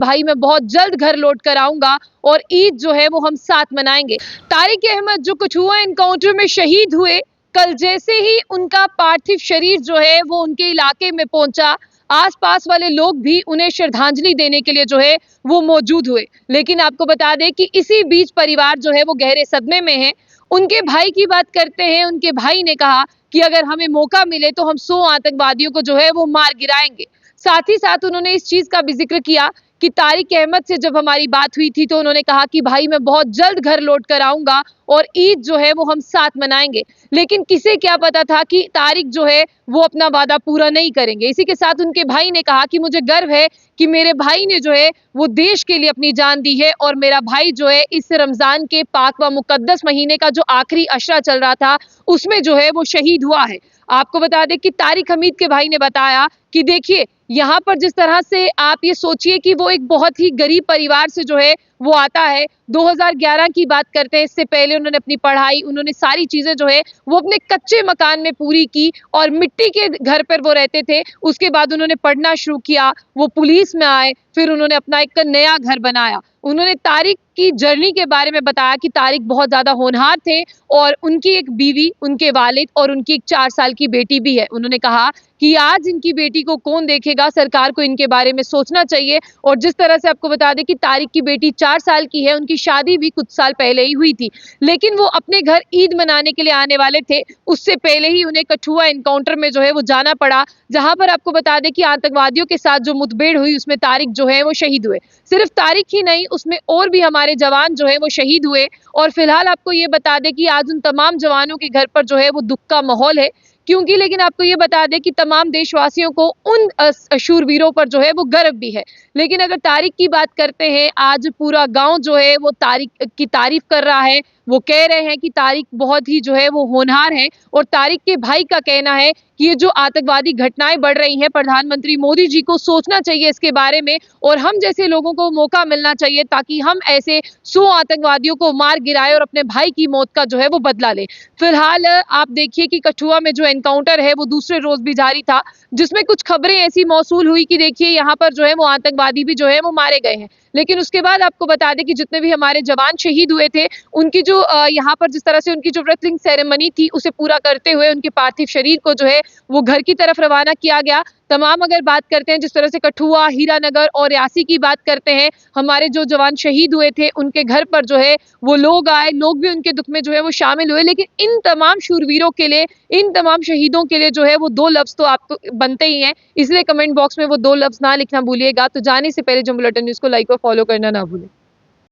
भाई मैं बहुत जल्द घर लौट कर आऊंगा और ईद जो है वो हम साथ मनाएंगे। तारिक अहमद जो कठुआ एनकाउंटर में शहीद हुए, कल जैसे ही उनका पार्थिव शरीर जो है वो उनके इलाके में पहुंचा, आसपास वाले लोग भी उन्हें श्रद्धांजलि देने के लिए जो है वो मौजूद हुए। लेकिन आपको बता दें कि इसी बीच परिवार जो है वो गहरे सदमे में है। उनके भाई की बात करते हैं। उनके भाई ने कहा कि अगर हमें मौका मिले तो हम 100 आतंकवादियों को जो है वो मार गिराएंगे। साथ ही साथ उन्होंने इस चीज का भी जिक्र किया कि तारिक अहमद से जब हमारी बात हुई थी तो उन्होंने कहा कि भाई मैं बहुत जल्द घर लौट कर आऊंगा और ईद जो है वो हम साथ मनाएंगे। लेकिन किसे क्या पता था कि तारिक जो है वो अपना वादा पूरा नहीं करेंगे। इसी के साथ उनके भाई ने कहा कि मुझे गर्व है कि मेरे भाई ने जो है वो देश के लिए अपनी जान दी है और मेरा भाई जो है इस रमजान के पाक व मुकद्दस महीने का जो आखिरी अशरा चल रहा था उसमें जो है वो शहीद हुआ है। आपको बता दें कि तारिक हमीद के भाई ने बताया कि देखिए यहाँ पर जिस तरह से आप ये सोचिए कि वो एक बहुत ही गरीब परिवार से जो है वो आता है। 2011 की बात करते हैं, इससे पहले उन्होंने अपनी पढ़ाई, उन्होंने सारी चीजें जो है वो अपने कच्चे मकान में पूरी की और मिट्टी के घर पर वो रहते थे। उसके बाद उन्होंने पढ़ना शुरू किया, वो पुलिस में आए, फिर उन्होंने अपना एक नया घर बनाया। उन्होंने तारिक की जर्नी के बारे में बताया कि तारिक बहुत ज्यादा होनहार थे और उनकी एक बीवी, उनके वालिद और उनकी एक 4 साल की बेटी भी है। उन्होंने कहा कि आज इनकी बेटी को कौन देखेगा, सरकार को इनके बारे में सोचना चाहिए। और जिस तरह से आपको बता दें कि तारिक की बेटी 4 साल की है, उनकी शादी भी कुछ साल पहले ही हुई थी, लेकिन वो अपने घर ईद मनाने के लिए आने वाले थे। उससे पहले ही उन्हें कठुआ एनकाउंटर में जो है वो जाना पड़ा, जहां पर आपको बता दें कि आतंकवादियों के साथ जो मुठभेड़ हुई उसमें तारिक जो है वो शहीद हुए। सिर्फ तारिक ही नहीं, उसमें और भी हमारे जवान जो है वो शहीद हुए। और फिलहाल आपको ये बता दें कि आज उन तमाम जवानों के घर पर जो है वो दुख का माहौल है, क्योंकि लेकिन आपको ये बता दें कि तमाम देशवासियों को उन शूरवीरों पर जो है वो गर्व भी है। लेकिन अगर तारिक की बात करते हैं, आज पूरा गांव जो है वो तारिक की तारीफ कर रहा है। वो कह रहे हैं कि तारिक बहुत ही जो है वो होनहार है। और तारिक के भाई का कहना है कि ये जो आतंकवादी घटनाएं बढ़ रही हैं, प्रधानमंत्री मोदी जी को सोचना चाहिए इसके बारे में और हम जैसे लोगों को मौका मिलना चाहिए ताकि हम ऐसे 100 आतंकवादियों को मार गिराए और अपने भाई की मौत का जो है वो बदला ले। फिलहाल आप देखिए कि कठुआ में जो एनकाउंटर है वो दूसरे रोज भी जारी था, जिसमें कुछ खबरें ऐसी मौसूल हुई कि देखिए यहाँ पर जो है वो आतंकवादी भी जो है वो मारे गए हैं। लेकिन उसके बाद आपको बता दें कि जितने भी हमारे जवान शहीद हुए थे, उनकी जो यहाँ पर जिस तरह से उनकी जो व्रतलिंग सेरेमनी थी उसे पूरा करते हुए उनके पार्थिव शरीर को जो है वो घर की तरफ रवाना किया गया। तमाम अगर बात करते हैं जिस तरह से कठुआ, हीरानगर और रियासी की बात करते हैं, हमारे जो जवान शहीद हुए थे उनके घर पर जो है वो लोग आए, लोग भी उनके दुख में जो है वो शामिल हुए। लेकिन इन तमाम शूरवीरों के लिए, इन तमाम शहीदों के लिए जो है वो 2 लफ्ज तो आपको बनते ही हैं, इसलिए कमेंट बॉक्स में वो 2 लफ्ज ना लिखना भूलिएगा। तो जाने से पहले जो बुलेटिन न्यूज़ को लाइक और फॉलो करना ना भूलें।